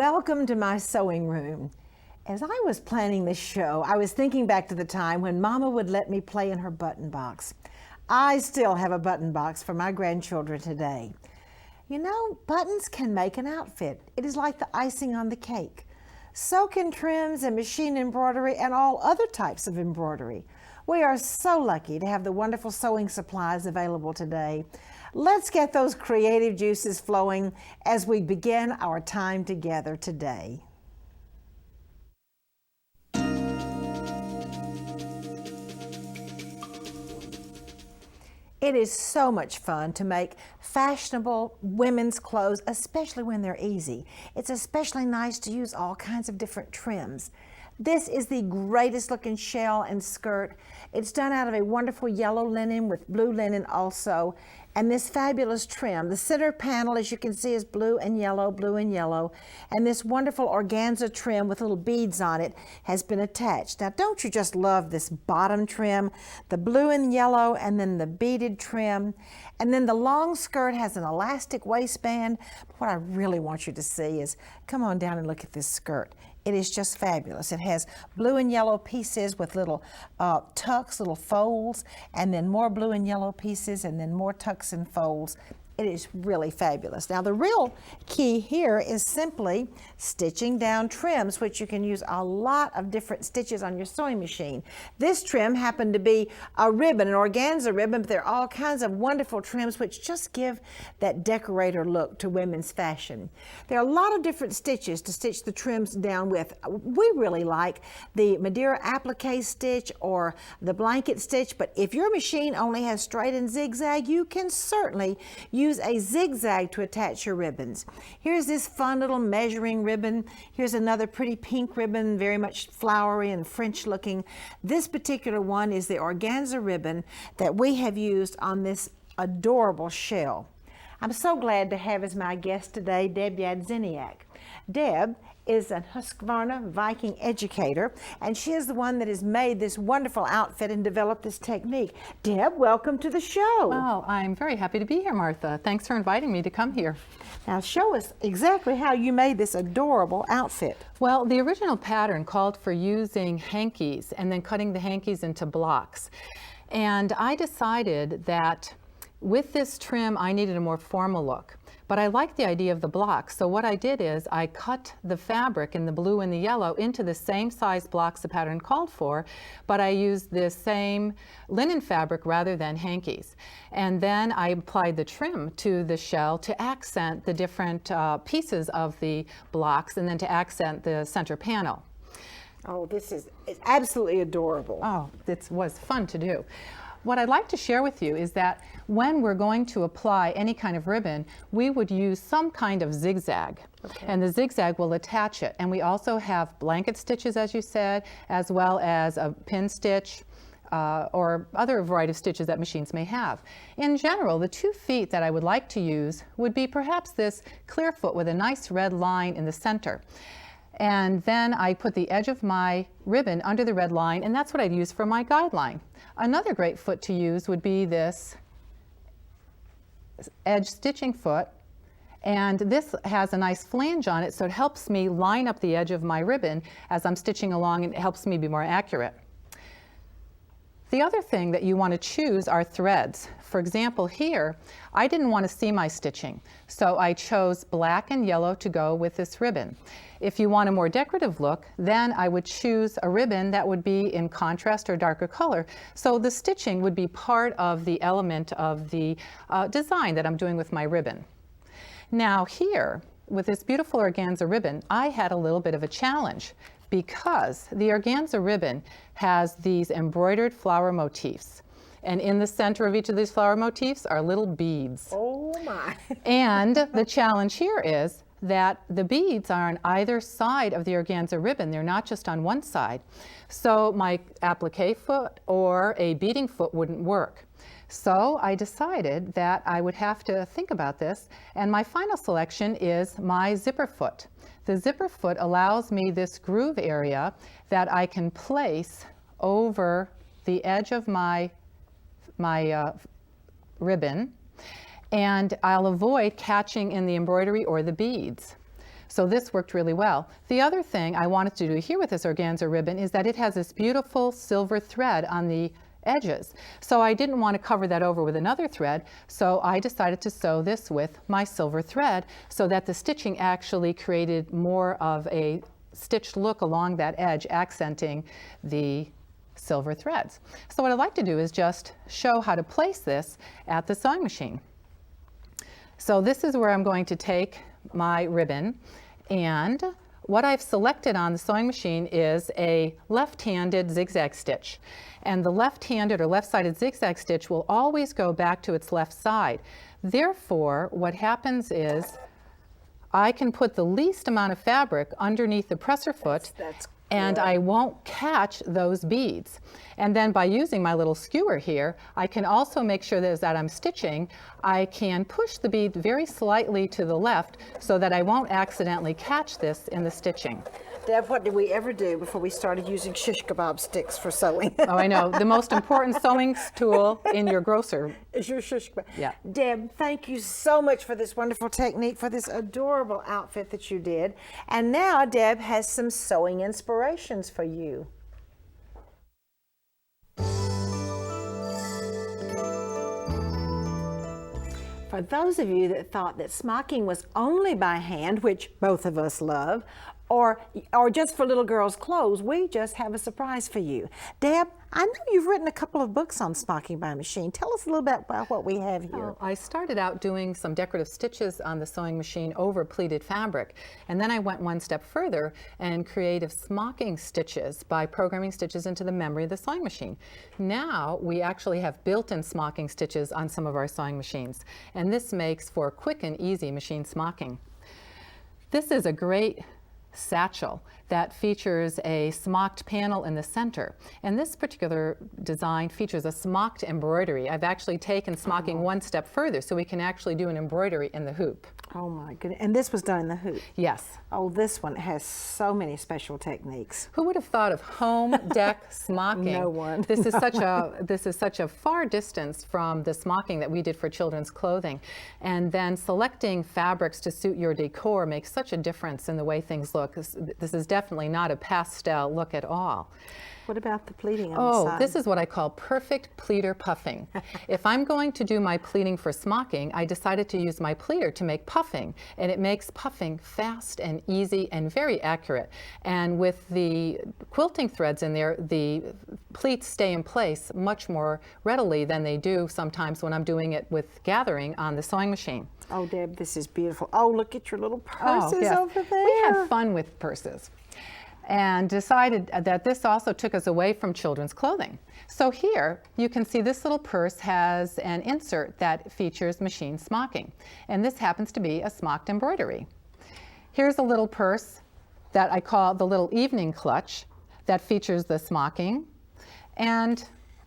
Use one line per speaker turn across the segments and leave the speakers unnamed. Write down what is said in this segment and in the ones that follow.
Welcome to my sewing room. As I was planning this show, I was thinking back to the time when Mama would let me play in her button box. I still have a button box for my grandchildren today. You know, buttons can make an outfit. It is like the icing on the cake. So can trims and machine embroidery and all other types of embroidery. We are so lucky to have the wonderful sewing supplies available today. Let's get those creative juices flowing as we begin our time together today. It is so much fun to make fashionable women's clothes, especially when they're easy. It's especially nice to use all kinds of different trims. This is the greatest looking shell and skirt. It's done out of a wonderful yellow linen with blue linen also. And this fabulous trim, the center panel, as you can see, is blue and yellow. And this wonderful organza trim with little beads on it has been attached. Now, don't you just love this bottom trim? The blue and yellow, and then the beaded trim. And then the long skirt has an elastic waistband. But what I really want you to see is, come on down and look at this skirt. It is just fabulous. It has blue and yellow pieces with little tucks, little folds, and then more blue and yellow pieces, and then more tucks and folds. It is really fabulous. Now, the real key here is simply stitching down trims, which you can use a lot of different stitches on your sewing machine. This trim happened to be a ribbon, an organza ribbon, but there are all kinds of wonderful trims which just give that decorator look to women's fashion. There are a lot of different stitches to stitch the trims down with. We really like the Madeira applique stitch or the blanket stitch, but if your machine only has straight and zigzag, you can certainly use a zigzag to attach your ribbons. Here's this fun little measuring ribbon. Here's another pretty pink ribbon, very much flowery and French looking. This particular one is the organza ribbon that we have used on this adorable shell. I'm so glad to have as my guest today, Deb Yedziniak. Deb is a Husqvarna Viking educator, and she is the one that has made this wonderful outfit and developed this technique. Deb, welcome to the show.
Well, I'm very happy to be here, Martha. Thanks for inviting me to come here.
Now show us exactly how you made this adorable outfit.
Well, the original pattern called for using hankies and then cutting the hankies into blocks. And I decided that with this trim, I needed a more formal look. But I liked the idea of the blocks, so what I did is I cut the fabric in the blue and the yellow into the same size blocks the pattern called for, but I used the same linen fabric rather than hankies. And then I applied the trim to the shell to accent the different pieces of the blocks and then to accent the center panel.
Oh, it's absolutely adorable.
Oh, it was fun to do. What I'd like to share with you is that when we're going to apply any kind of ribbon, we would use some kind of zigzag. Okay. And the zigzag will attach it. And we also have blanket stitches, as you said, as well as a pin stitch or other variety of stitches that machines may have. In general, the 2 feet that I would like to use would be perhaps this clear foot with a nice red line in the center. And then I put the edge of my ribbon under the red line, and that's what I'd use for my guideline. Another great foot to use would be this edge stitching foot, and this has a nice flange on it, so it helps me line up the edge of my ribbon as I'm stitching along, and it helps me be more accurate. The other thing that you want to choose are threads. For example, here, I didn't want to see my stitching, so I chose black and yellow to go with this ribbon. If you want a more decorative look, then I would choose a ribbon that would be in contrast or darker color, so the stitching would be part of the element of the design that I'm doing with my ribbon. Now here, with this beautiful organza ribbon, I had a little bit of a challenge, because the organza ribbon has these embroidered flower motifs. And in the center of each of these flower motifs are little beads.
Oh my.
And the challenge here is that the beads are on either side of the organza ribbon. They're not just on one side. So my applique foot or a beading foot wouldn't work. So I decided that I would have to think about this, and my final selection is my zipper foot. The zipper foot allows me this groove area that I can place over the edge of my ribbon, and I'll avoid catching in the embroidery or the beads. So this worked really well. The other thing I wanted to do here with this organza ribbon is that it has this beautiful silver thread on the edges. So I didn't want to cover that over with another thread, so I decided to sew this with my silver thread so that the stitching actually created more of a stitched look along that edge, accenting the silver threads. So what I'd like to do is just show how to place this at the sewing machine. So this is where I'm going to take my ribbon, and what I've selected on the sewing machine is a left-handed zigzag stitch. And the left-handed or left-sided zigzag stitch will always go back to its left side. Therefore, what happens is I can put the least amount of fabric underneath the presser foot, and I won't catch those beads. And then by using my little skewer here, I can also make sure that as I'm stitching, I can push the bead very slightly to the left so that I won't accidentally catch this in the stitching.
Deb, what did we ever do before we started using shish kebab sticks for sewing?
Oh, I know. The most important sewing tool in your grocer
is your shish kebab.
Yeah.
Deb, thank you so much for this wonderful technique, for this adorable outfit that you did. And now Deb has some sewing inspirations for you. For those of you that thought that smocking was only by hand, which both of us love, or just for little girls' clothes, we just have a surprise for you. Deb, I know you've written a couple of books on smocking by machine. Tell us a little bit about what we have here.
I started out doing some decorative stitches on the sewing machine over pleated fabric, and then I went one step further and created smocking stitches by programming stitches into the memory of the sewing machine. Now we actually have built-in smocking stitches on some of our sewing machines, and this makes for quick and easy machine smocking. This is a great satchel that features a smocked panel in the center, and this particular design features a smocked embroidery. I've actually taken smocking one step further, so we can actually do an embroidery in the hoop.
Oh my goodness. And this was done in the hoop?
Yes.
Oh, this one has so many special techniques.
Who would have thought of home deck smocking?
No one.
This is such a far distance from the smocking that we did for children's clothing. And then selecting fabrics to suit your decor makes such a difference in the way things look. This is definitely not a pastel look at all.
What about the pleating on the side?
Oh, this is what I call perfect pleater puffing. If I'm going to do my pleating for smocking, I decided to use my pleater to make puffing, and it makes puffing fast and easy and very accurate. And with the quilting threads in there, the pleats stay in place much more readily than they do sometimes when I'm doing it with gathering on the sewing machine.
Oh, Deb, this is beautiful. Oh, look at your little purses over there.
We had fun with purses and decided that this also took us away from children's clothing. So here you can see this little purse has an insert that features machine smocking, and this happens to be a smocked embroidery. Here's a little purse that I call the little evening clutch that features the smocking, and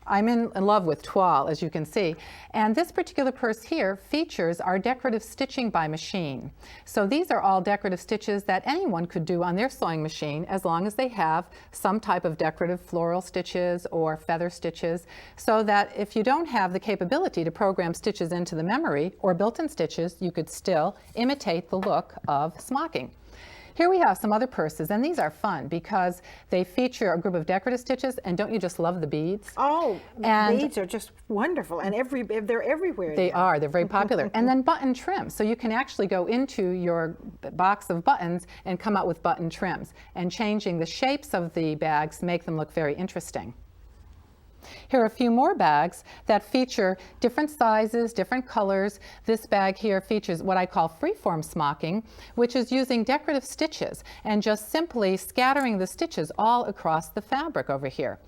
I'm in love with toile, as you can see. And this particular purse here features our decorative stitching by machine. So these are all decorative stitches that anyone could do on their sewing machine as long as they have some type of decorative floral stitches or feather stitches, so that if you don't have the capability to program stitches into the memory or built-in stitches, you could still imitate the look of smocking. Here we have some other purses, and these are fun because they feature a group of decorative stitches, and don't you just love the beads?
Oh, and beads are just wonderful, and they're everywhere.
They are, they're very popular. And then button trims, so you can actually go into your box of buttons and come out with button trims, and changing the shapes of the bags make them look very interesting. Here are a few more bags that feature different sizes, different colors. This bag here features what I call freeform smocking, which is using decorative stitches and just simply scattering the stitches all across the fabric over here.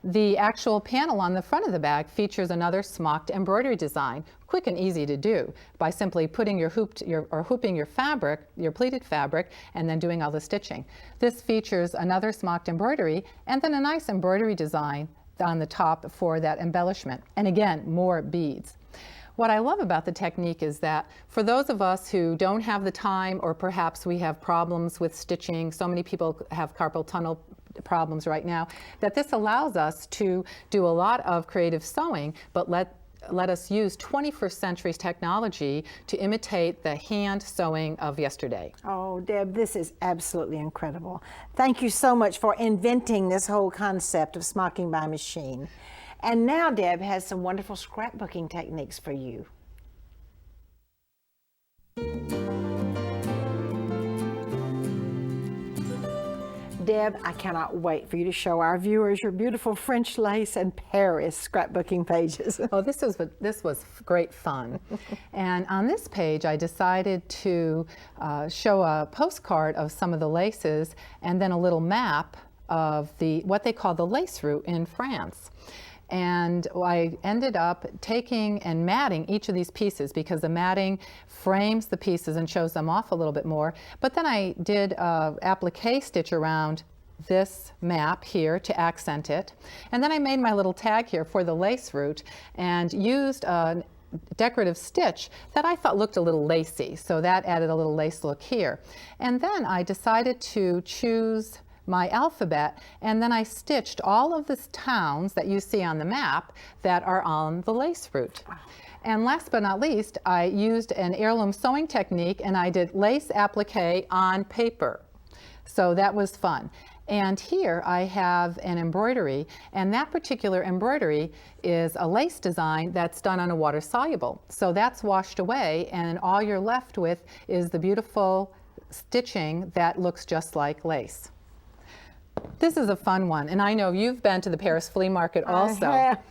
The actual panel on the front of the bag features another smocked embroidery design, quick and easy to do by simply putting hooping your fabric, your pleated fabric, and then doing all the stitching. This features another smocked embroidery and then a nice embroidery design on the top for that embellishment, and again, more beads. What I love about the technique is that for those of us who don't have the time, or perhaps we have problems with stitching, so many people have carpal tunnel problems right now, that this allows us to do a lot of creative sewing, but let let us use 21st century technology to imitate the hand sewing of yesterday.
Oh, Deb, this is absolutely incredible. Thank you so much for inventing this whole concept of smocking by machine. And now Deb has some wonderful scrapbooking techniques for you. Deb, I cannot wait for you to show our viewers your beautiful French lace and Paris scrapbooking pages.
Oh, this was great fun. And on this page, I decided to show a postcard of some of the laces and then a little map of what they call the lace route in France. And I ended up taking and matting each of these pieces because the matting frames the pieces and shows them off a little bit more. But then I did an applique stitch around this map here to accent it. And then I made my little tag here for the lace route and used a decorative stitch that I thought looked a little lacy. So that added a little lace look here. And then I decided to choose my alphabet, and then I stitched all of the towns that you see on the map that are on the lace route. Wow. And last but not least, I used an heirloom sewing technique and I did lace applique on paper. So that was fun. And here I have an embroidery, and that particular embroidery is a lace design that's done on a water soluble. So that's washed away, and all you're left with is the beautiful stitching that looks just like lace. This is a fun one, and I know you've been to the Paris flea market also.
I have.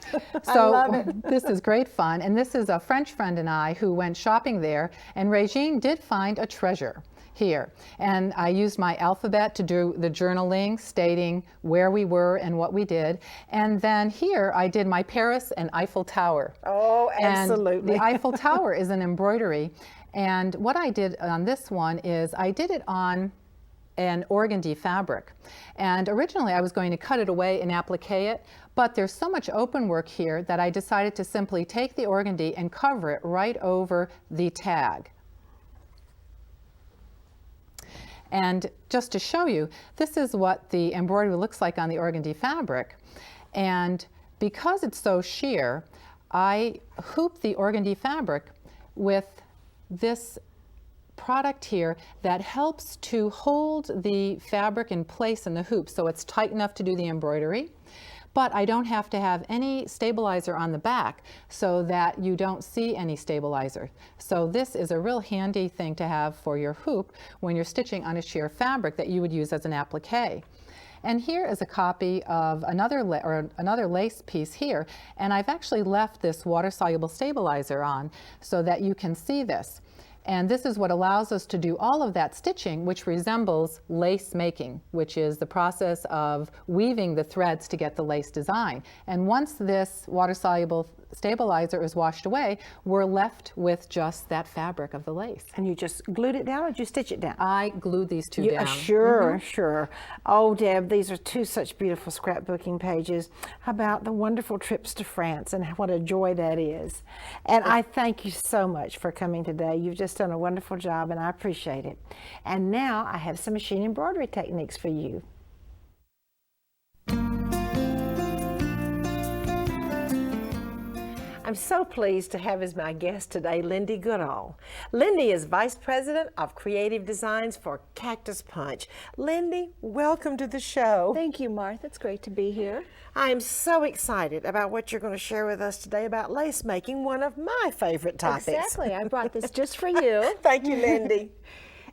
So
I love it.
This is great fun, and this is a French friend and I who went shopping there, and Regine did find a treasure here. And I used my alphabet to do the journaling, stating where we were and what we did. And then here I did my Paris and Eiffel Tower.
Oh, absolutely.
And the Eiffel Tower is an embroidery, and what I did on this one is I did it on an organdy fabric. And originally I was going to cut it away and applique it, but there's so much open work here that I decided to simply take the organdy and cover it right over the tag. And just to show you, this is what the embroidery looks like on the organdy fabric. And because it's so sheer, I hooped the organdy fabric with this product here that helps to hold the fabric in place in the hoop so it's tight enough to do the embroidery, but I don't have to have any stabilizer on the back so that you don't see any stabilizer. So this is a real handy thing to have for your hoop when you're stitching on a sheer fabric that you would use as an applique. And here is a copy of another lace piece here, and I've actually left this water-soluble stabilizer on so that you can see this. And this is what allows us to do all of that stitching, which resembles lace making, which is the process of weaving the threads to get the lace design. And once this water-soluble stabilizer is washed away, we're left with just that fabric of the lace.
And you just glued it down, or did you stitch it down?
I glued these two down.
Sure, sure. Oh, Deb, these are two such beautiful scrapbooking pages about the wonderful trips to France and what a joy that is. And I thank you so much for coming today. You've just done a wonderful job, and I appreciate it. And now I have some machine embroidery techniques for you. I'm so pleased to have as my guest today Lindee Goodall. Lindee is Vice President of Creative Designs for Cactus Punch. Lindee, welcome to the show.
Thank you, Martha. It's great to be here.
I am so excited about what you're going to share with us today about lace making, one of my favorite topics.
Exactly. I brought this just for you.
Thank you, Lindee.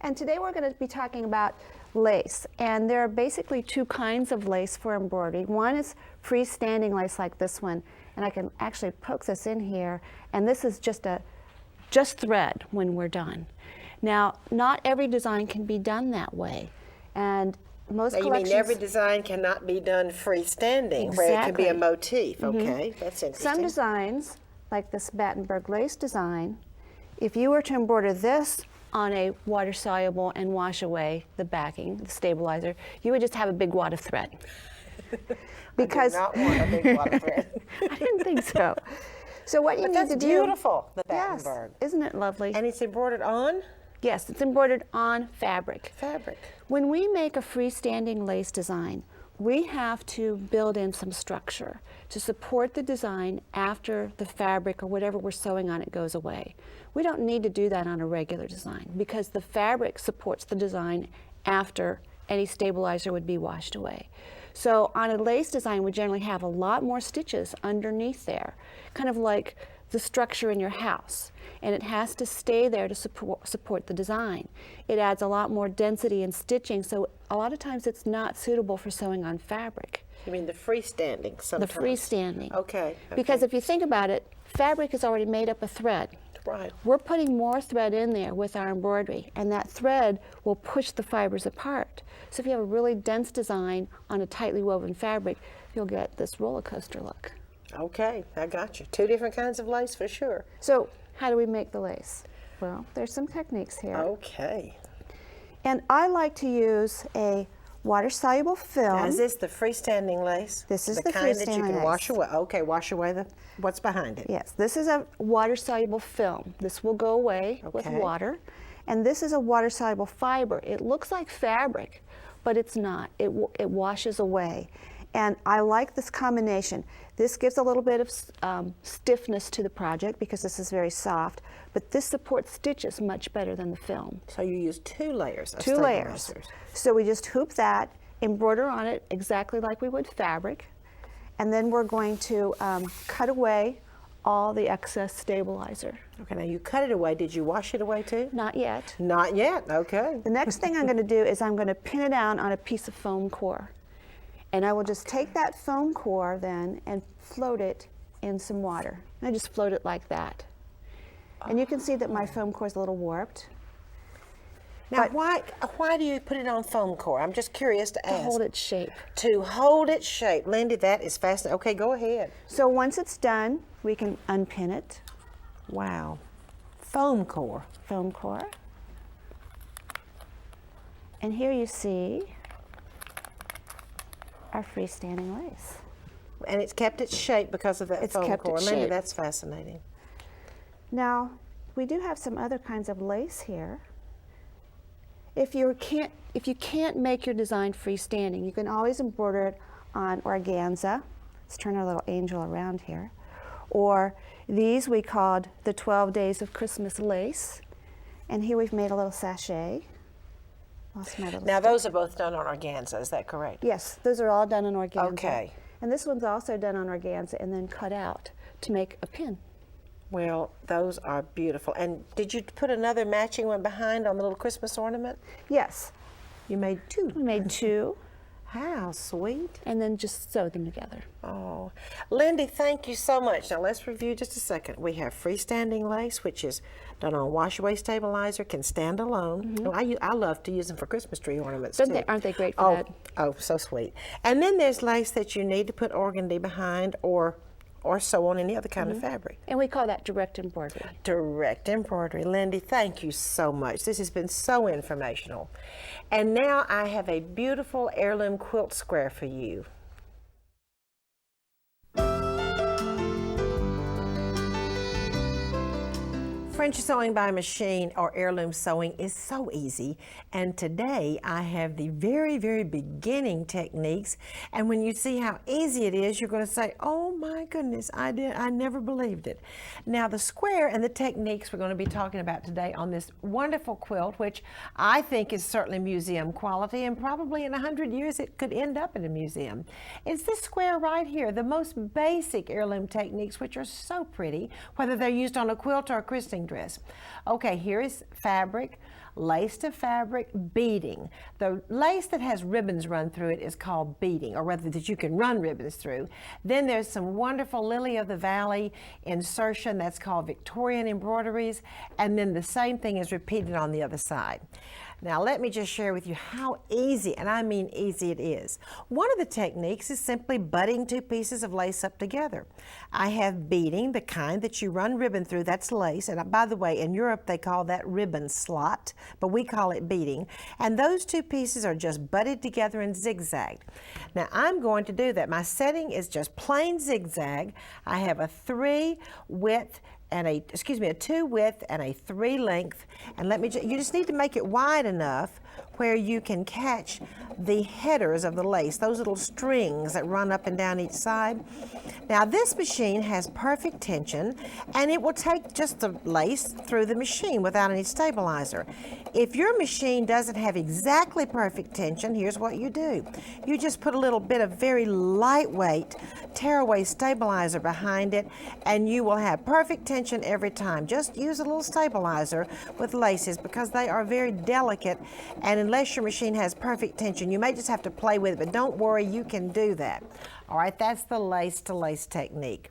And today we're going to be talking about lace. And there are basically two kinds of lace for embroidery. One is freestanding lace like this one. And I can actually poke this in here, and this is just thread when we're done. Now, not every design can be done that way, and most collections.
You mean every design cannot be done freestanding,
Exactly.
where it can be a motif? Okay, that's interesting.
Some designs, like this Battenberg lace design, if you were to embroider this on a water-soluble and wash away the backing, the stabilizer, you would just have a big wad of thread. Because
I do not want a big water thread.
I didn't think so. So what you need to do.
That's beautiful, the Battenberg.
Yes, isn't it lovely?
And it's embroidered on?
Yes, it's embroidered on fabric.
Fabric.
When we make a freestanding lace design, we have to build in some structure to support the design after the fabric or whatever we're sewing on it goes away. We don't need to do that on a regular design because the fabric supports the design after any stabilizer would be washed away. So on a lace design, we generally have a lot more stitches underneath there, kind of like the structure in your house, and it has to stay there to support the design. It adds a lot more density and stitching, so a lot of times it's not suitable for sewing on fabric.
You mean the freestanding sometimes?
The freestanding.
Okay.
Because if you think about it, fabric is already made up of thread.
Right.
We're putting more thread in there with our embroidery, and that thread will push the fibers apart. So if you have a really dense design on a tightly woven fabric, you'll get this roller coaster look.
Okay, I got you. Two different kinds of lace for sure.
So how do we make the lace? Well, there's some techniques here.
Okay.
And I like to use a water-soluble film.
Now, is this the freestanding lace?
This is the
kind that you
freestanding
can wash
lace.
away. Okay, wash away what's behind it.
Yes, this is a water-soluble film. This will go away with
Okay.
water. And this is a water-soluble fiber. It looks like fabric, but it's not. It washes away. And I like this combination. This gives a little bit of stiffness to the project because this is very soft, but this supports stitches much better than the film.
So you use 2 layers of
Two layers.
stabilizers.
So we just hoop that, embroider on it exactly like we would fabric, and then we're going to cut away all the excess stabilizer.
Okay, now you cut it away. Did you wash it away too?
Not yet.
Not yet. Okay.
The next thing I'm going to do is I'm going to pin it down on a piece of foam core. And I will just take that foam core then and float it in some water. And I just float it like that. And you can see that my foam core is a little warped.
Now,
But-
why do you put it on foam core? I'm just curious to ask.
To hold its shape.
To hold its shape. Lindee, that is fascinating. Okay, go ahead.
So once it's done, we can unpin it.
Wow. Foam core.
Foam core. And here you see our freestanding lace.
And it's kept its shape because of that
It's
foam
kept
core.
its
Lindee,
shape.
that's fascinating.
Now, we do have some other kinds of lace here. If you can't make your design freestanding, you can always embroider it on organza. Let's turn our little angel around here. Or these we called the 12 Days of Christmas lace. And here we've made a little sachet. Lost my little
Now,
stick.
those are both done on organza, is that correct?
Yes, those are all done on organza.
Okay.
And this one's also done on organza and then cut out to make a pin.
Well, those are beautiful. And did you put another matching one behind on the little Christmas ornament?
Yes,
You made 2.
we made 2
How sweet.
and then just sew them together.
Oh, Lindee, thank you so much. Now let's review just a second. We have freestanding lace, which is done on wash-away stabilizer, can stand alone. Oh, I love to use them for Christmas tree ornaments too.
Aren't they great for that?
Oh, so sweet. And then there's lace that you need to put organdy behind or sew on any other kind of fabric.
And we call that direct embroidery.
Direct embroidery. Lindee, thank you so much. This has been so informational. And now I have a beautiful heirloom quilt square for you. French sewing by machine or heirloom sewing is so easy, and today I have the very, very beginning techniques, and when you see how easy it is, you're going to say, oh my goodness, I never believed it. Now the square and the techniques we're going to be talking about today on this wonderful quilt, which I think is certainly museum quality, and probably in 100 years it could end up in a museum. It's this square right here, the most basic heirloom techniques, which are so pretty, whether they're used on a quilt or a christening dress. Okay, here is fabric, lace to fabric, beading. The lace that has ribbons run through it is called beading, or rather that you can run ribbons through. Then there's some wonderful Lily of the Valley insertion that's called Victorian embroideries, and then the same thing is repeated on the other side. Now let me just share with you how easy, and I mean easy, it is. One of the techniques is simply butting 2 pieces of lace up together. I have beading, the kind that you run ribbon through, that's lace, and by the way, in Europe they call that ribbon slot, but we call it beading. And those 2 pieces are just butted together and zigzagged. Now I'm going to do that. My setting is just plain zigzag. I have a 3 width and a 2 width and a 3 length. And you just need to make it wide enough where you can catch the headers of the lace, those little strings that run up and down each side. Now this machine has perfect tension, and it will take just the lace through the machine without any stabilizer. If your machine doesn't have exactly perfect tension, here's what you do. You just put a little bit of very lightweight tearaway stabilizer behind it, and you will have perfect tension every time. Just use a little stabilizer with laces because they are very delicate, and unless your machine has perfect tension, you may just have to play with it, but don't worry, you can do that. All right, that's the lace to lace technique.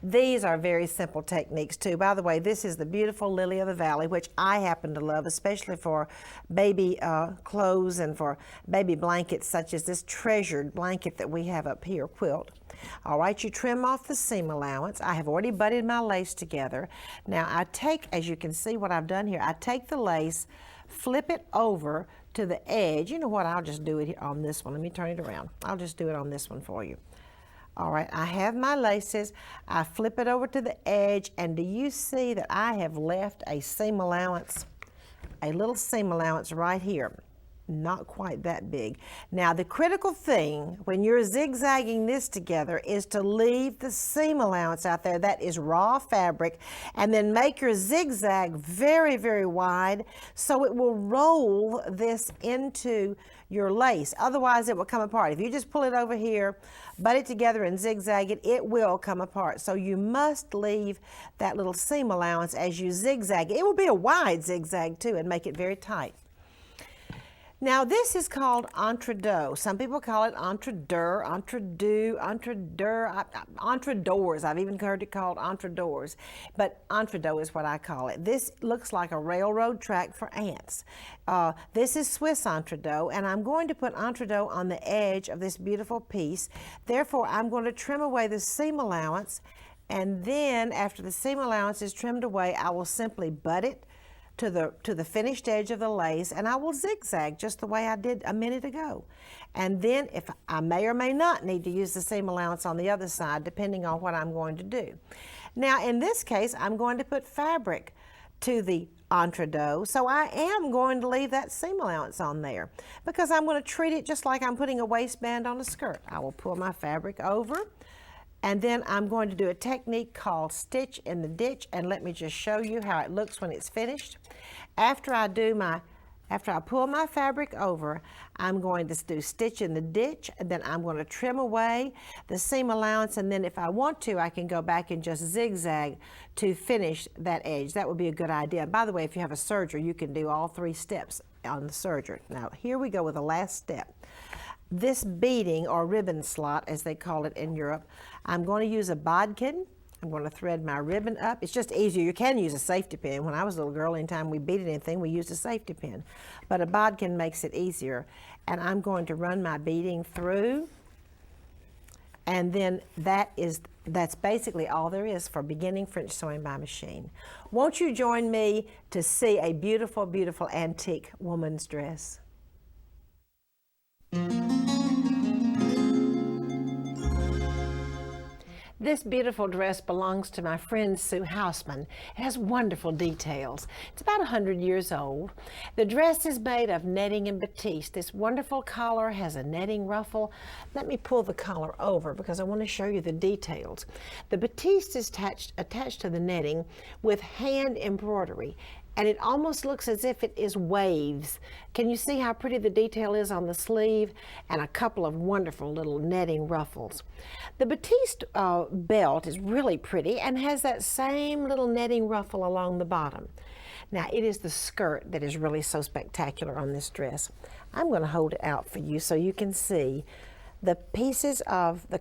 These are very simple techniques too. By the way, this is the beautiful Lily of the Valley, which I happen to love, especially for baby clothes and for baby blankets, such as this treasured blanket that we have up here, quilt. All right, you trim off the seam allowance. I have already butted my lace together. Now I take, as you can see what I've done here, I take the lace, flip it over to the edge. You know what, I'll just do it on this one. Let me turn it around. I'll just do it on this one for you. All right, I have my laces, I flip it over to the edge, and do you see that I have left a seam allowance, a little seam allowance right here? Not quite that big. Now the critical thing when you're zigzagging this together is to leave the seam allowance out there. That is raw fabric, and then make your zigzag very, very wide so it will roll this into your lace. Otherwise it will come apart. If you just pull it over here, butt it together and zigzag it, it will come apart. So you must leave that little seam allowance as you zigzag. It will be a wide zigzag too and make it very tight. Now this is called entre-deux. Some people call it entre-deux, entre-deux, entre-deux, entre-doors. I've even heard it called entre-doors, but entre-deux is what I call it. This looks like a railroad track for ants. This is Swiss entre-deux, and I'm going to put entre-deux on the edge of this beautiful piece. Therefore, I'm going to trim away the seam allowance, and then after the seam allowance is trimmed away, I will simply butt it to the finished edge of the lace, and I will zigzag just the way I did a minute ago. And then if I may or may not need to use the seam allowance on the other side, depending on what I'm going to do. Now in this case, I'm going to put fabric to the entre-deux, so I am going to leave that seam allowance on there because I'm going to treat it just like I'm putting a waistband on a skirt. I will pull my fabric over, and then I'm going to do a technique called stitch in the ditch, and let me just show you how it looks when it's finished. After I pull my fabric over, I'm going to do stitch in the ditch, and then I'm going to trim away the seam allowance, and then if I want to, I can go back and just zigzag to finish that edge. That would be a good idea. By the way, if you have a serger, you can do all 3 steps on the serger. Now here we go with the last step. This beading or ribbon slot, as they call it in Europe, I'm going to use a bodkin. I'm going to thread my ribbon up. It's just easier. You can use a safety pin. When I was a little girl, anytime we beaded anything, we used a safety pin. But a bodkin makes it easier. And I'm going to run my beading through. And then that's basically all there is for beginning French sewing by machine. Won't you join me to see a beautiful, beautiful antique woman's dress? This beautiful dress belongs to my friend Sue Hausman. It has wonderful details. It's about 100 years old. The dress is made of netting and batiste. This wonderful collar has a netting ruffle. Let me pull the collar over because I want to show you the details. The batiste is attached to the netting with hand embroidery, and it almost looks as if it is waves. Can you see how pretty the detail is on the sleeve? And a couple of wonderful little netting ruffles. The batiste belt is really pretty and has that same little netting ruffle along the bottom. Now it is the skirt that is really so spectacular on this dress. I'm going to hold it out for you so you can see the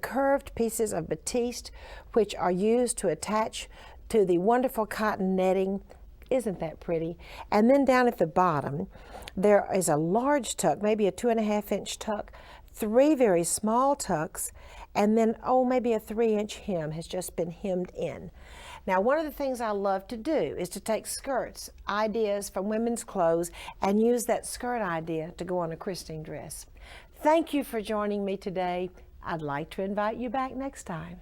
curved pieces of batiste which are used to attach to the wonderful cotton netting. Isn't that pretty? And then down at the bottom, there is a large tuck, maybe a 2.5-inch tuck, 3 very small tucks, and then, maybe a 3-inch hem has just been hemmed in. Now, one of the things I love to do is to take skirts, ideas from women's clothes, and use that skirt idea to go on a christening dress. Thank you for joining me today. I'd like to invite you back next time.